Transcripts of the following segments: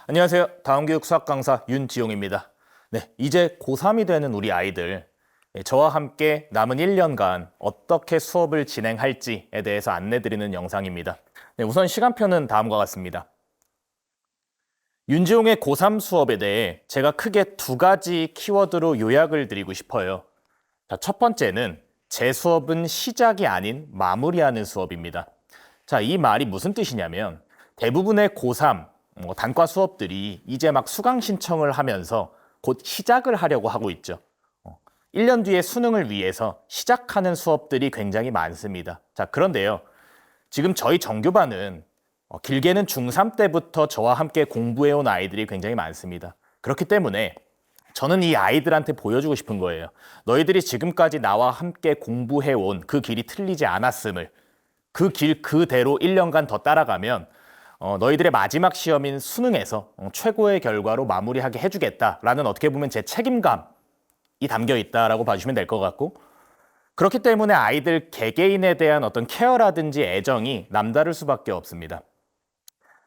안녕하세요. 다음교육 수학 강사 윤지용입니다. 네, 이제 고3이 되는 우리 아이들, 저와 함께 남은 1년간 어떻게 수업을 진행할지에 대해서 안내드리는 영상입니다. 네, 우선 시간표는 다음과 같습니다. 윤지용의 고3 수업에 대해 제가 크게 두 가지 키워드로 요약을 드리고 싶어요. 자, 첫 번째는 제 수업은 시작이 아닌 마무리하는 수업입니다. 자, 이 말이 무슨 뜻이냐면 대부분의 고3 단과 수업들이 이제 막 수강 신청을 하면서 곧 시작을 하려고 하고 있죠. 1년 뒤에 수능을 위해서 시작하는 수업들이 굉장히 많습니다. 자, 그런데요. 지금 저희 정규반은 길게는 중3 때부터 저와 함께 공부해온 아이들이 굉장히 많습니다. 그렇기 때문에 저는 이 아이들한테 보여주고 싶은 거예요. 너희들이 지금까지 나와 함께 공부해온 그 길이 틀리지 않았음을, 그 길 그대로 1년간 더 따라가면 너희들의 마지막 시험인 수능에서 최고의 결과로 마무리하게 해주겠다라는 어떻게 보면 제 책임감이 담겨 있다라고 봐주시면 될 것 같고, 그렇기 때문에 아이들 개개인에 대한 어떤 케어라든지 애정이 남다를 수밖에 없습니다.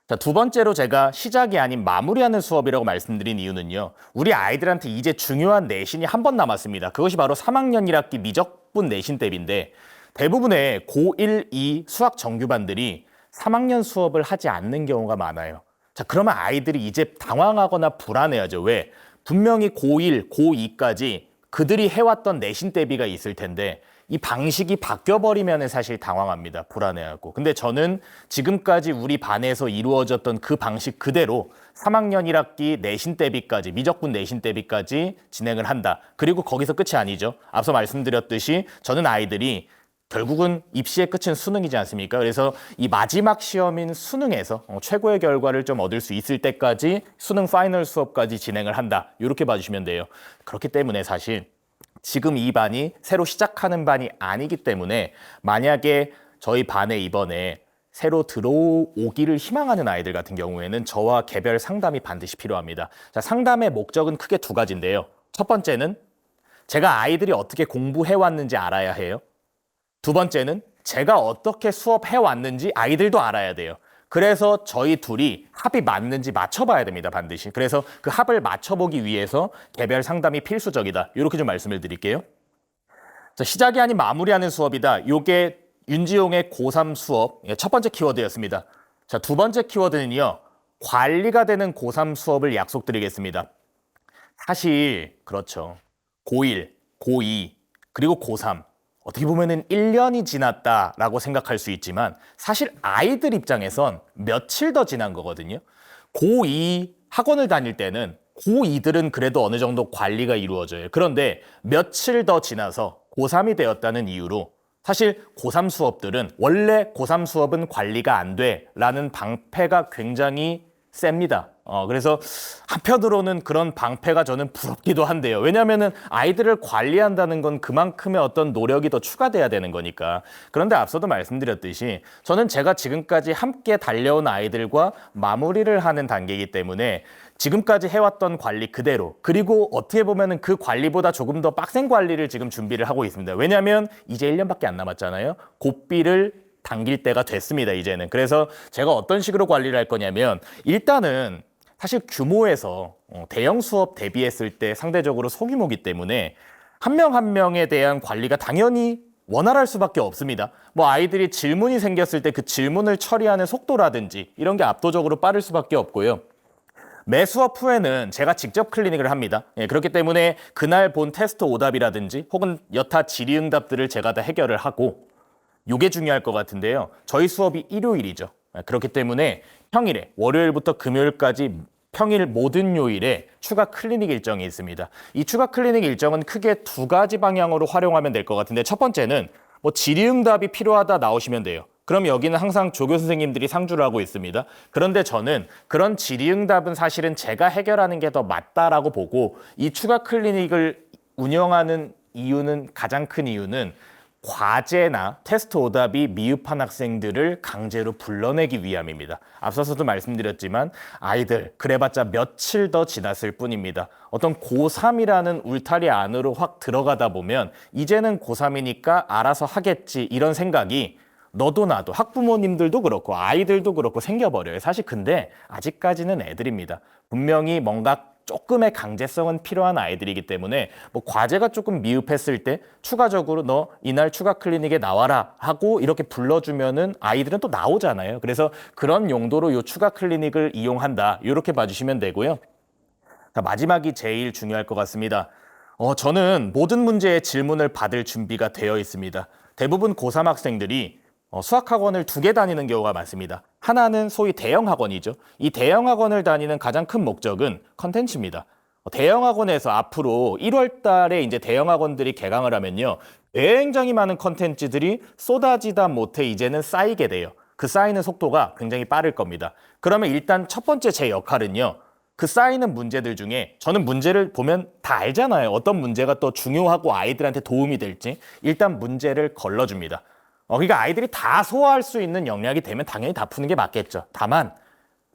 자, 두 번째로 제가 시작이 아닌 마무리하는 수업이라고 말씀드린 이유는요. 우리 아이들한테 이제 중요한 내신이 한 번 남았습니다. 그것이 바로 3학년 1학기 미적분 내신 대비인데 대부분의 고1, 2 수학 정규반들이 3학년 수업을 하지 않는 경우가 많아요. 자, 그러면 아이들이 이제 당황하거나 불안해하죠. 왜? 분명히 고1, 고2까지 그들이 해왔던 내신 대비가 있을 텐데 이 방식이 바뀌어버리면 사실 당황합니다. 불안해하고. 근데 저는 지금까지 우리 반에서 이루어졌던 그 방식 그대로 3학년 1학기 내신 대비까지, 미적분 내신 대비까지 진행을 한다. 그리고 거기서 끝이 아니죠. 앞서 말씀드렸듯이 저는 아이들이 결국은 입시의 끝은 수능이지 않습니까? 그래서 이 마지막 시험인 수능에서 최고의 결과를 좀 얻을 수 있을 때까지 수능 파이널 수업까지 진행을 한다. 이렇게 봐주시면 돼요. 그렇기 때문에 사실 지금 이 반이 새로 시작하는 반이 아니기 때문에 만약에 저희 반에 이번에 새로 들어오기를 희망하는 아이들 같은 경우에는 저와 개별 상담이 반드시 필요합니다. 자, 상담의 목적은 크게 두 가지인데요. 첫 번째는 제가 아이들이 어떻게 공부해왔는지 알아야 해요. 두 번째는 제가 어떻게 수업해왔는지 아이들도 알아야 돼요. 그래서 저희 둘이 합이 맞는지 맞춰봐야 됩니다, 반드시. 그래서 그 합을 맞춰보기 위해서 개별 상담이 필수적이다. 이렇게 좀 말씀을 드릴게요. 자, 시작이 아닌 마무리하는 수업이다. 이게 윤지용의 고3 수업 첫 번째 키워드였습니다. 자, 두 번째 키워드는요. 관리가 되는 고3 수업을 약속드리겠습니다. 사실 그렇죠. 고1, 고2, 그리고 고3. 어떻게 보면은 1년이 지났다라고 생각할 수 있지만 사실 아이들 입장에선 며칠 더 지난 거거든요. 고2 학원을 다닐 때는 고2들은 그래도 어느 정도 관리가 이루어져요. 그런데 며칠 더 지나서 고3이 되었다는 이유로 사실 고3 수업들은 원래 고3 수업은 관리가 안 돼라는 방패가 굉장히 셉니다. 그래서 한편으로는 그런 방패가 저는 부럽기도 한데요. 왜냐하면 아이들을 관리한다는 건 그만큼의 어떤 노력이 더 추가돼야 되는 거니까. 그런데 앞서도 말씀드렸듯이 저는 제가 지금까지 함께 달려온 아이들과 마무리를 하는 단계이기 때문에 지금까지 해왔던 관리 그대로, 그리고 어떻게 보면 그 관리보다 조금 더 빡센 관리를 지금 준비를 하고 있습니다. 왜냐하면 이제 1년밖에 안 남았잖아요. 고비를 당길 때가 됐습니다, 이제는. 그래서 제가 어떤 식으로 관리를 할 거냐면 일단은 사실 규모에서 대형 수업 대비했을 때 상대적으로 소규모이기 때문에 한 명 한 명에 대한 관리가 당연히 원활할 수밖에 없습니다. 뭐 아이들이 질문이 생겼을 때 그 질문을 처리하는 속도라든지 이런 게 압도적으로 빠를 수밖에 없고요. 매 수업 후에는 제가 직접 클리닉을 합니다. 그렇기 때문에 그날 본 테스트 오답이라든지 혹은 여타 질의응답들을 제가 다 해결을 하고, 이게 중요할 것 같은데요. 저희 수업이 일요일이죠. 그렇기 때문에 평일에 월요일부터 금요일까지 평일 모든 요일에 추가 클리닉 일정이 있습니다. 이 추가 클리닉 일정은 크게 두 가지 방향으로 활용하면 될 것 같은데, 첫 번째는 뭐 질의응답이 필요하다 나오시면 돼요. 그럼 여기는 항상 조교 선생님들이 상주를 하고 있습니다. 그런데 저는 그런 질의응답은 사실은 제가 해결하는 게 더 맞다라고 보고, 이 추가 클리닉을 운영하는 이유는, 가장 큰 이유는 과제나 테스트 오답이 미흡한 학생들을 강제로 불러내기 위함입니다. 앞서서도 말씀드렸지만 아이들 그래봤자 며칠 더 지났을 뿐입니다. 어떤 고3이라는 울타리 안으로 확 들어가다 보면 이제는 고3이니까 알아서 하겠지, 이런 생각이 너도 나도 학부모님들도 그렇고 아이들도 그렇고 생겨버려요. 사실 근데 아직까지는 애들입니다. 분명히 뭔가 조금의 강제성은 필요한 아이들이기 때문에 뭐 과제가 조금 미흡했을 때 추가적으로 너 이날 추가 클리닉에 나와라 하고 이렇게 불러주면은 아이들은 또 나오잖아요. 그래서 그런 용도로 요 추가 클리닉을 이용한다. 이렇게 봐주시면 되고요. 자, 마지막이 제일 중요할 것 같습니다. 저는 모든 문제의 질문을 받을 준비가 되어 있습니다. 대부분 고3 학생들이 수학학원을 2개 다니는 경우가 많습니다. 하나는 소위 대형 학원이죠. 이 대형 학원을 다니는 가장 큰 목적은 컨텐츠입니다. 대형 학원에서 앞으로 1월 달에 이제 대형 학원들이 개강을 하면요. 굉장히 많은 컨텐츠들이 쏟아지다 못해 이제는 쌓이게 돼요. 그 쌓이는 속도가 굉장히 빠를 겁니다. 그러면 일단 첫 번째 제 역할은요. 그 쌓이는 문제들 중에 저는 문제를 보면 다 알잖아요. 어떤 문제가 또 중요하고 아이들한테 도움이 될지 일단 문제를 걸러줍니다. 그러니까 아이들이 다 소화할 수 있는 역량이 되면 당연히 다 푸는 게 맞겠죠. 다만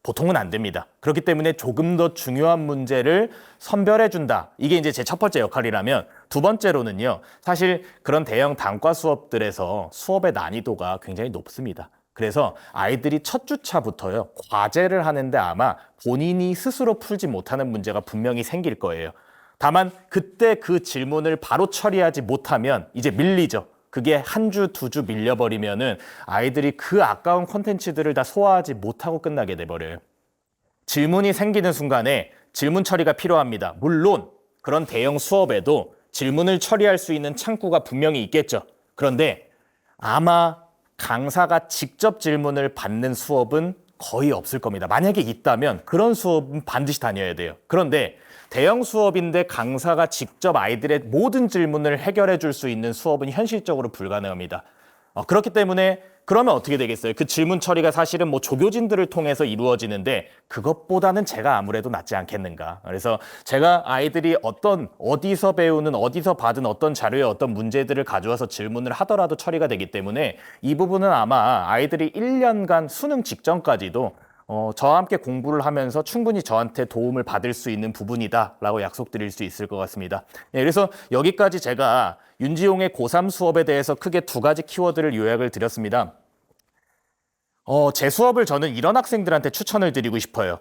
보통은 안 됩니다. 그렇기 때문에 조금 더 중요한 문제를 선별해준다. 이게 이제 제 첫 번째 역할이라면 두 번째로는요. 사실 그런 대형 단과 수업들에서 수업의 난이도가 굉장히 높습니다. 그래서 아이들이 첫 주차부터요. 과제를 하는데 아마 본인이 스스로 풀지 못하는 문제가 분명히 생길 거예요. 다만 그때 그 질문을 바로 처리하지 못하면 이제 밀리죠. 그게 한 주, 2주 밀려버리면은 아이들이 그 아까운 콘텐츠들을 다 소화하지 못하고 끝나게 돼버려요. 질문이 생기는 순간에 질문 처리가 필요합니다. 물론 그런 대형 수업에도 질문을 처리할 수 있는 창구가 분명히 있겠죠. 그런데 아마 강사가 직접 질문을 받는 수업은 거의 없을 겁니다. 만약에 있다면 그런 수업은 반드시 다녀야 돼요. 그런데 대형 수업인데 강사가 직접 아이들의 모든 질문을 해결해 줄 수 있는 수업은 현실적으로 불가능합니다. 그렇기 때문에 그러면 어떻게 되겠어요? 그 질문 처리가 사실은 뭐 조교진들을 통해서 이루어지는데 그것보다는 제가 아무래도 낫지 않겠는가. 그래서 제가 아이들이 어디서 배우는 어디서 받은 어떤 자료에 어떤 문제들을 가져와서 질문을 하더라도 처리가 되기 때문에 이 부분은 아마 아이들이 1년간 수능 직전까지도 저와 함께 공부를 하면서 충분히 저한테 도움을 받을 수 있는 부분이다라고 약속드릴 수 있을 것 같습니다. 네, 그래서 여기까지 제가 윤지용의 고3 수업에 대해서 크게 2가지 키워드를 요약을 드렸습니다. 제 수업을 저는 이런 학생들한테 추천을 드리고 싶어요.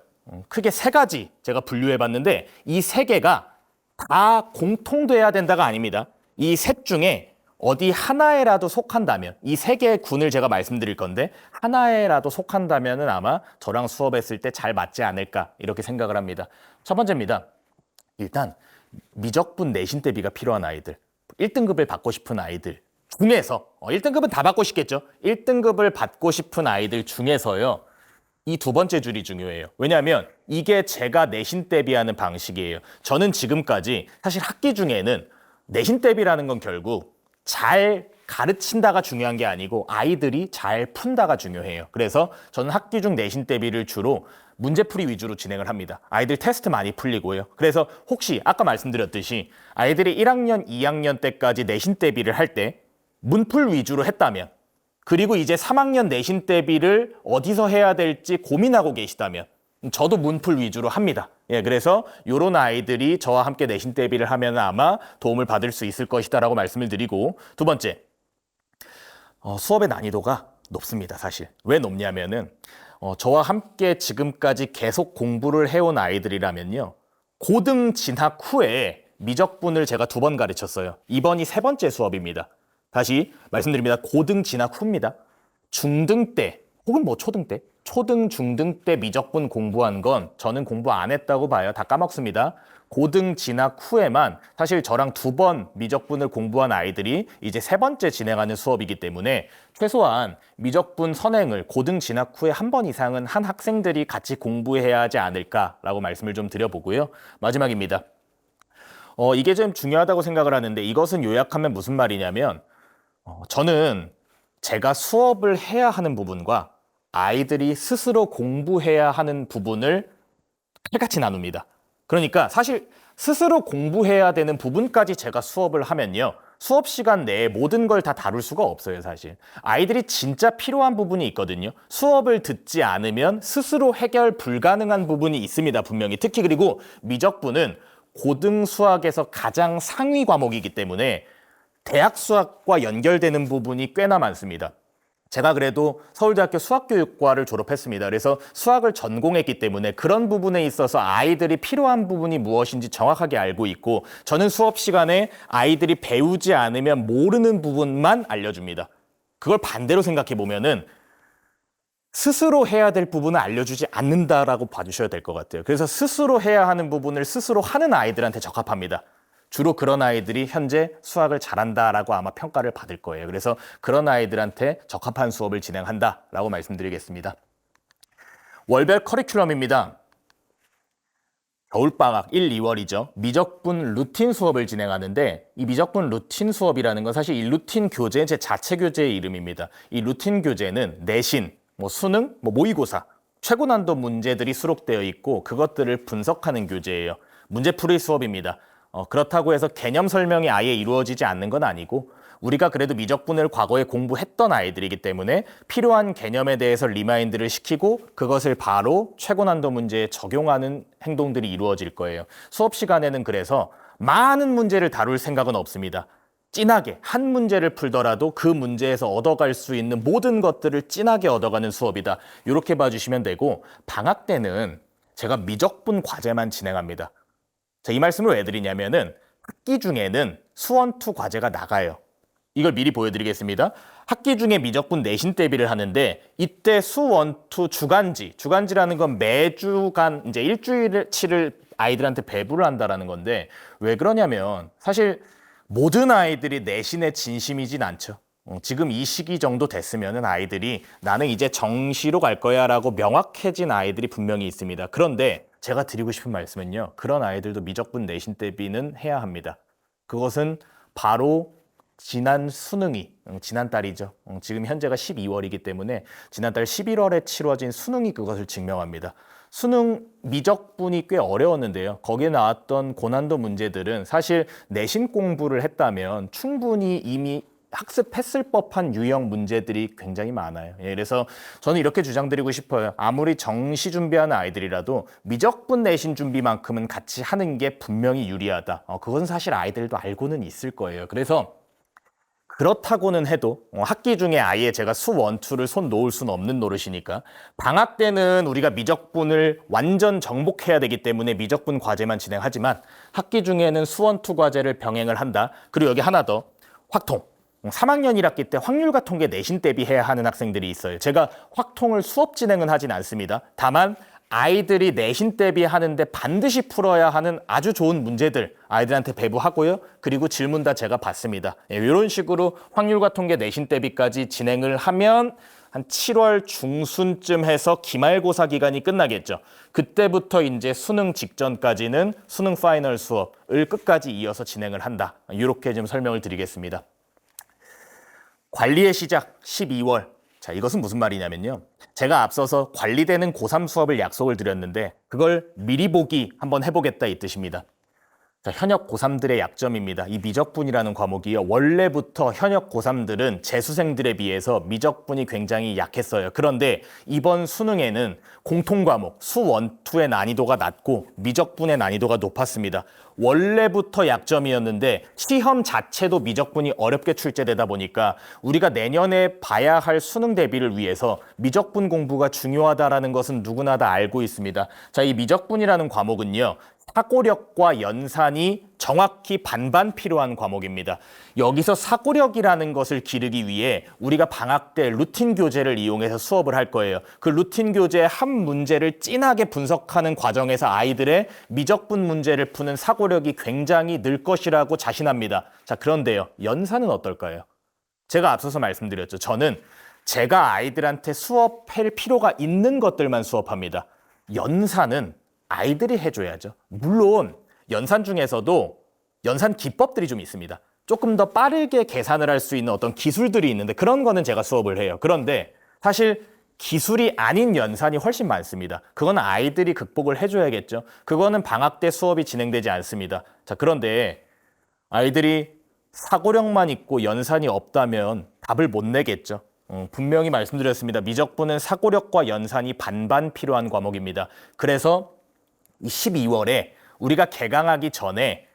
크게 3가지 제가 분류해봤는데 이 3개가 다 공통돼야 된다가 아닙니다. 이 셋 중에 어디 하나에라도 속한다면 이 3개의 군을 제가 말씀드릴 건데 하나에라도 속한다면은 아마 저랑 수업했을 때 잘 맞지 않을까 이렇게 생각을 합니다. 첫 번째입니다. 일단 미적분 내신 대비가 필요한 아이들, 1등급을 받고 싶은 아이들 중에서 1등급은 다 받고 싶겠죠. 1등급을 받고 싶은 아이들 중에서요. 이 2번째 줄이 중요해요. 왜냐하면 이게 제가 내신 대비하는 방식이에요. 저는 지금까지 사실 학기 중에는 내신 대비라는 건 결국 잘 가르친다가 중요한 게 아니고 아이들이 잘 푼다가 중요해요. 그래서 저는 학기 중 내신 대비를 주로 문제풀이 위주로 진행을 합니다. 아이들 테스트 많이 풀리고요. 그래서 혹시 아까 말씀드렸듯이 아이들이 1학년, 2학년 때까지 내신 대비를 할 때 문풀 위주로 했다면 그리고 이제 3학년 내신 대비를 어디서 해야 될지 고민하고 계시다면 저도 문풀 위주로 합니다. 예, 그래서 이런 아이들이 저와 함께 내신 대비를 하면 아마 도움을 받을 수 있을 것이다라고 말씀을 드리고 2번째, 수업의 난이도가 높습니다. 사실 왜 높냐면은 저와 함께 지금까지 계속 공부를 해온 아이들이라면요, 고등 진학 후에 미적분을 제가 2번 가르쳤어요. 이번이 3번째 수업입니다. 다시 말씀드립니다. 고등 진학 후입니다. 중등 때 혹은 뭐 초등 때, 초등, 중등 때 미적분 공부한 건 저는 공부 안 했다고 봐요. 다 까먹습니다. 고등 진학 후에만 사실 저랑 2번 미적분을 공부한 아이들이 이제 3번째 진행하는 수업이기 때문에 최소한 미적분 선행을 고등 진학 후에 1번 이상은 한 학생들이 같이 공부해야 하지 않을까라고 말씀을 좀 드려보고요. 마지막입니다. 이게 좀 중요하다고 생각을 하는데 이것은 요약하면 무슨 말이냐면 저는 제가 수업을 해야 하는 부분과 아이들이 스스로 공부해야 하는 부분을 칼같이 나눕니다. 그러니까 사실 스스로 공부해야 되는 부분까지 제가 수업을 하면요, 수업 시간 내에 모든 걸 다 다룰 수가 없어요. 사실 아이들이 진짜 필요한 부분이 있거든요. 수업을 듣지 않으면 스스로 해결 불가능한 부분이 있습니다. 분명히. 특히 그리고 미적분은 고등 수학에서 가장 상위 과목이기 때문에 대학 수학과 연결되는 부분이 꽤나 많습니다. 제가 그래도 서울대학교 수학교육과를 졸업했습니다. 그래서 수학을 전공했기 때문에 그런 부분에 있어서 아이들이 필요한 부분이 무엇인지 정확하게 알고 있고, 저는 수업 시간에 아이들이 배우지 않으면 모르는 부분만 알려줍니다. 그걸 반대로 생각해 보면은 스스로 해야 될 부분을 알려주지 않는다라고 봐주셔야 될 것 같아요. 그래서 스스로 해야 하는 부분을 스스로 하는 아이들한테 적합합니다. 주로 그런 아이들이 현재 수학을 잘한다라고 아마 평가를 받을 거예요. 그래서 그런 아이들한테 적합한 수업을 진행한다라고 말씀드리겠습니다. 월별 커리큘럼입니다. 겨울방학 1, 2월이죠. 미적분 루틴 수업을 진행하는데, 이 미적분 루틴 수업이라는 건 사실 이 루틴 교재, 제 자체 교재의 이름입니다. 이 루틴 교재는 내신, 수능, 모의고사, 최고 난도 문제들이 수록되어 있고 그것들을 분석하는 교재예요. 문제풀이 수업입니다. 그렇다고 해서 개념 설명이 아예 이루어지지 않는 건 아니고, 우리가 그래도 미적분을 과거에 공부했던 아이들이기 때문에 필요한 개념에 대해서 리마인드를 시키고 그것을 바로 최고 난도 문제에 적용하는 행동들이 이루어질 거예요. 수업 시간에는 그래서 많은 문제를 다룰 생각은 없습니다. 진하게 한 문제를 풀더라도 그 문제에서 얻어갈 수 있는 모든 것들을 진하게 얻어가는 수업이다. 이렇게 봐주시면 되고, 방학 때는 제가 미적분 과제만 진행합니다. 자, 이 말씀을 왜 드리냐면은 학기 중에는 수원2 과제가 나가요. 이걸 미리 보여드리겠습니다. 학기 중에 미적분 내신 대비를 하는데, 이때 수원2 주간지라는 건 매주간 이제 일주일치를 아이들한테 배부를 한다라는 건데, 왜 그러냐면 사실 모든 아이들이 내신에 진심이진 않죠. 지금 이 시기 정도 됐으면 아이들이 나는 이제 정시로 갈 거야 라고 명확해진 아이들이 분명히 있습니다. 그런데 제가 드리고 싶은 말씀은요, 그런 아이들도 미적분 내신 대비는 해야 합니다. 그것은 바로 지난 수능이, 지난달이죠. 지금 현재가 12월이기 때문에 지난달 11월에 치러진 수능이 그것을 증명합니다. 수능 미적분이 꽤 어려웠는데요. 거기에 나왔던 고난도 문제들은 사실 내신 공부를 했다면 충분히 이미 학습했을 법한 유형 문제들이 굉장히 많아요. 그래서 저는 이렇게 주장드리고 싶어요. 아무리 정시 준비하는 아이들이라도 미적분 내신 준비만큼은 같이 하는 게 분명히 유리하다. 그건 사실 아이들도 알고는 있을 거예요. 그래서 그렇다고는 해도 학기 중에 아예 제가 수1, 2를 손 놓을 수는 없는 노릇이니까, 방학 때는 우리가 미적분을 완전 정복해야 되기 때문에 미적분 과제만 진행하지만 학기 중에는 수1, 2 과제를 병행을 한다. 그리고 여기 하나 더, 확통. 3학년 1학기 때 확률과 통계 내신 대비해야 하는 학생들이 있어요. 제가 확통을 수업 진행은 하진 않습니다. 다만 아이들이 내신 대비하는데 반드시 풀어야 하는 아주 좋은 문제들 아이들한테 배부하고요. 그리고 질문 다 제가 받습니다. 이런 식으로 확률과 통계 내신 대비까지 진행을 하면 한 7월 중순쯤 해서 기말고사 기간이 끝나겠죠. 그때부터 이제 수능 직전까지는 수능 파이널 수업을 끝까지 이어서 진행을 한다. 이렇게 좀 설명을 드리겠습니다. 관리의 시작 12월. 자, 이것은 무슨 말이냐면요. 제가 앞서서 관리되는 고3 수업을 약속을 드렸는데 그걸 미리 보기 한번 해보겠다 이 뜻입니다. 자, 현역 고3들의 약점입니다. 이 미적분이라는 과목이요. 원래부터 현역 고3들은 재수생들에 비해서 미적분이 굉장히 약했어요. 그런데 이번 수능에는 공통과목 수1, 2의 난이도가 낮고 미적분의 난이도가 높았습니다. 원래부터 약점이었는데 시험 자체도 미적분이 어렵게 출제되다 보니까 우리가 내년에 봐야 할 수능 대비를 위해서 미적분 공부가 중요하다는 것은 누구나 다 알고 있습니다. 자, 이 미적분이라는 과목은요. 사고력과 연산이 정확히 반반 필요한 과목입니다. 여기서 사고력이라는 것을 기르기 위해 우리가 방학 때 루틴 교재를 이용해서 수업을 할 거예요. 그 루틴 교재의 한 문제를 진하게 분석하는 과정에서 아이들의 미적분 문제를 푸는 사고력이 굉장히 늘 것이라고 자신합니다. 자, 그런데요. 연산은 어떨까요? 제가 앞서서 말씀드렸죠. 저는 제가 아이들한테 수업할 필요가 있는 것들만 수업합니다. 연산은 아이들이 해줘야죠. 물론 연산 중에서도 연산 기법들이 좀 있습니다. 조금 더 빠르게 계산을 할 수 있는 어떤 기술들이 있는데 그런 거는 제가 수업을 해요. 그런데 사실 기술이 아닌 연산이 훨씬 많습니다. 그건 아이들이 극복을 해줘야겠죠. 그거는 방학 때 수업이 진행되지 않습니다. 자, 그런데 아이들이 사고력만 있고 연산이 없다면 답을 못 내겠죠. 분명히 말씀드렸습니다. 미적분은 사고력과 연산이 반반 필요한 과목입니다. 그래서 이 12월에 우리가 개강하기 전에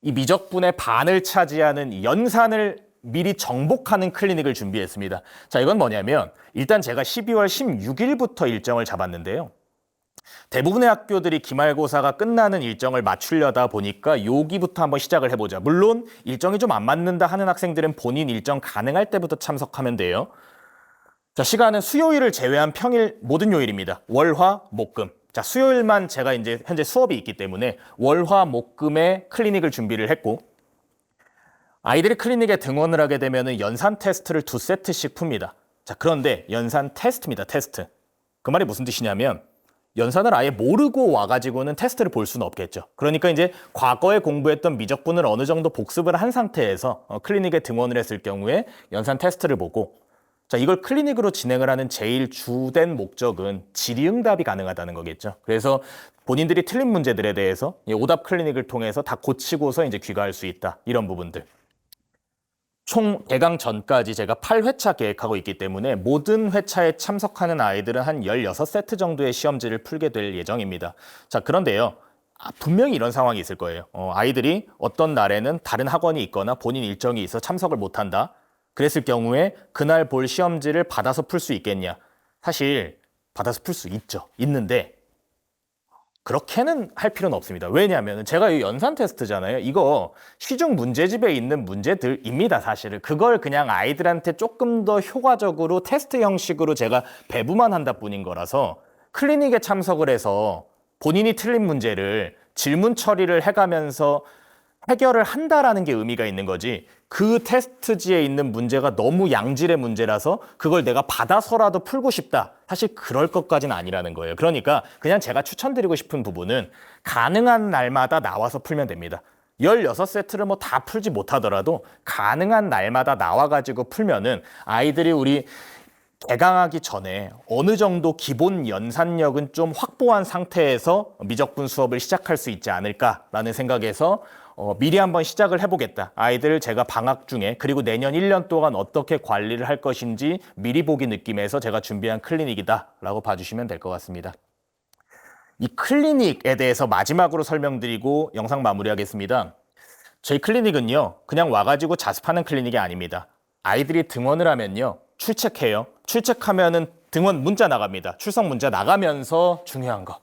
이 미적분의 반을 차지하는 연산을 미리 정복하는 클리닉을 준비했습니다. 자, 이건 뭐냐면 일단 제가 12월 16일부터 일정을 잡았는데요. 대부분의 학교들이 기말고사가 끝나는 일정을 맞추려다 보니까 여기부터 한번 시작을 해보자. 물론 일정이 좀 안 맞는다 하는 학생들은 본인 일정 가능할 때부터 참석하면 돼요. 자, 시간은 수요일을 제외한 평일 모든 요일입니다. 월, 화, 목, 금. 자, 수요일만 제가 이제 현재 수업이 있기 때문에 월, 화, 목, 금에 클리닉을 준비를 했고, 아이들이 클리닉에 등원을 하게 되면 연산 테스트를 2세트씩 풉니다. 자, 그런데 연산 테스트입니다. 테스트. 그 말이 무슨 뜻이냐면 연산을 아예 모르고 와가지고는 테스트를 볼 수는 없겠죠. 그러니까 이제 과거에 공부했던 미적분을 어느 정도 복습을 한 상태에서 클리닉에 등원을 했을 경우에 연산 테스트를 보고, 자, 이걸 클리닉으로 진행을 하는 제일 주된 목적은 질의응답이 가능하다는 거겠죠. 그래서 본인들이 틀린 문제들에 대해서 오답 클리닉을 통해서 다 고치고서 이제 귀가할 수 있다. 이런 부분들. 총 개강 전까지 제가 8회차 계획하고 있기 때문에 모든 회차에 참석하는 아이들은 한 16세트 정도의 시험지를 풀게 될 예정입니다. 자, 그런데요. 분명히 이런 상황이 있을 거예요. 아이들이 어떤 날에는 다른 학원이 있거나 본인 일정이 있어 참석을 못한다. 그랬을 경우에 그날 볼 시험지를 받아서 풀 수 있겠냐? 사실 받아서 풀 수 있죠. 있는데 그렇게는 할 필요는 없습니다. 왜냐하면 제가 이 연산 테스트잖아요. 이거 시중 문제집에 있는 문제들입니다. 사실은 그걸 그냥 아이들한테 조금 더 효과적으로 테스트 형식으로 제가 배부만 한다 뿐인 거라서 클리닉에 참석을 해서 본인이 틀린 문제를 질문 처리를 해가면서 해결을 한다라는 게 의미가 있는 거지, 그 테스트지에 있는 문제가 너무 양질의 문제라서 그걸 내가 받아서라도 풀고 싶다. 사실 그럴 것까지는 아니라는 거예요. 그러니까 그냥 제가 추천드리고 싶은 부분은 가능한 날마다 나와서 풀면 됩니다. 16세트를 뭐 다 풀지 못하더라도 가능한 날마다 나와가지고 풀면은 아이들이 우리 개강하기 전에 어느 정도 기본 연산력은 좀 확보한 상태에서 미적분 수업을 시작할 수 있지 않을까라는 생각에서 미리 한번 시작을 해보겠다. 아이들 제가 방학 중에 그리고 내년 1년 동안 어떻게 관리를 할 것인지 미리 보기 느낌에서 제가 준비한 클리닉이다라고 봐주시면 될 것 같습니다. 이 클리닉에 대해서 마지막으로 설명드리고 영상 마무리하겠습니다. 저희 클리닉은요, 그냥 와가지고 자습하는 클리닉이 아닙니다. 아이들이 등원을 하면요, 출첵해요. 출첵하면은 등원 문자 나갑니다. 출석 문자 나가면서 중요한 거.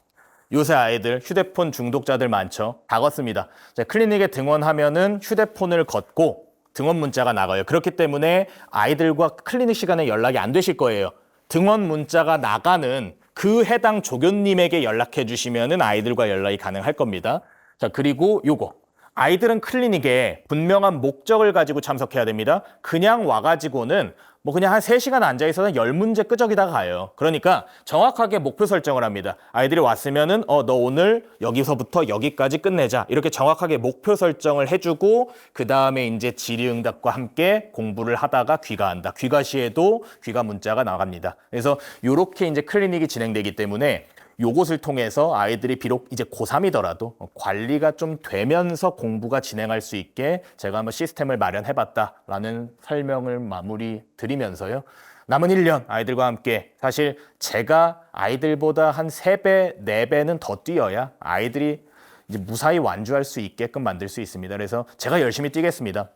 요새 아이들 휴대폰 중독자들 많죠. 다 걷습니다. 클리닉에 등원하면은 휴대폰을 걷고 등원 문자가 나가요. 그렇기 때문에 아이들과 클리닉 시간에 연락이 안 되실 거예요. 등원 문자가 나가는 그 해당 조교님에게 연락해 주시면은 아이들과 연락이 가능할 겁니다. 자, 그리고 요거. 아이들은 클리닉에 분명한 목적을 가지고 참석해야 됩니다. 그냥 와가지고는 뭐 그냥 한 3시간 앉아있어서 10문제 끄적이다가 가요. 그러니까 정확하게 목표 설정을 합니다. 아이들이 왔으면은 너 오늘 여기서부터 여기까지 끝내자. 이렇게 정확하게 목표 설정을 해주고 그 다음에 이제 질의응답과 함께 공부를 하다가 귀가한다. 귀가 시에도 귀가 문자가 나갑니다. 그래서 이렇게 이제 클리닉이 진행되기 때문에 요것을 통해서 아이들이 비록 이제 고3이더라도 관리가 좀 되면서 공부가 진행할 수 있게 제가 한번 시스템을 마련해봤다라는 설명을 마무리 드리면서요. 남은 1년 아이들과 함께 사실 제가 아이들보다 한 3배, 4배는 더 뛰어야 아이들이 이제 무사히 완주할 수 있게끔 만들 수 있습니다. 그래서 제가 열심히 뛰겠습니다.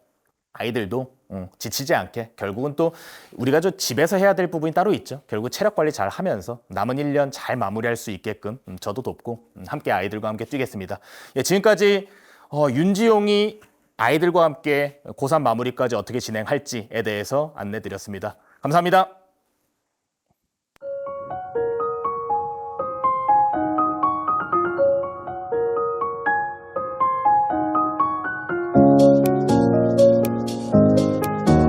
아이들도 지치지 않게 결국은 또 우리가 집에서 해야 될 부분이 따로 있죠. 결국 체력 관리 잘 하면서 남은 1년 잘 마무리할 수 있게끔 저도 돕고 함께 아이들과 함께 뛰겠습니다. 예, 지금까지 윤지용이 아이들과 함께 고3 마무리까지 어떻게 진행할지에 대해서 안내드렸습니다. 감사합니다.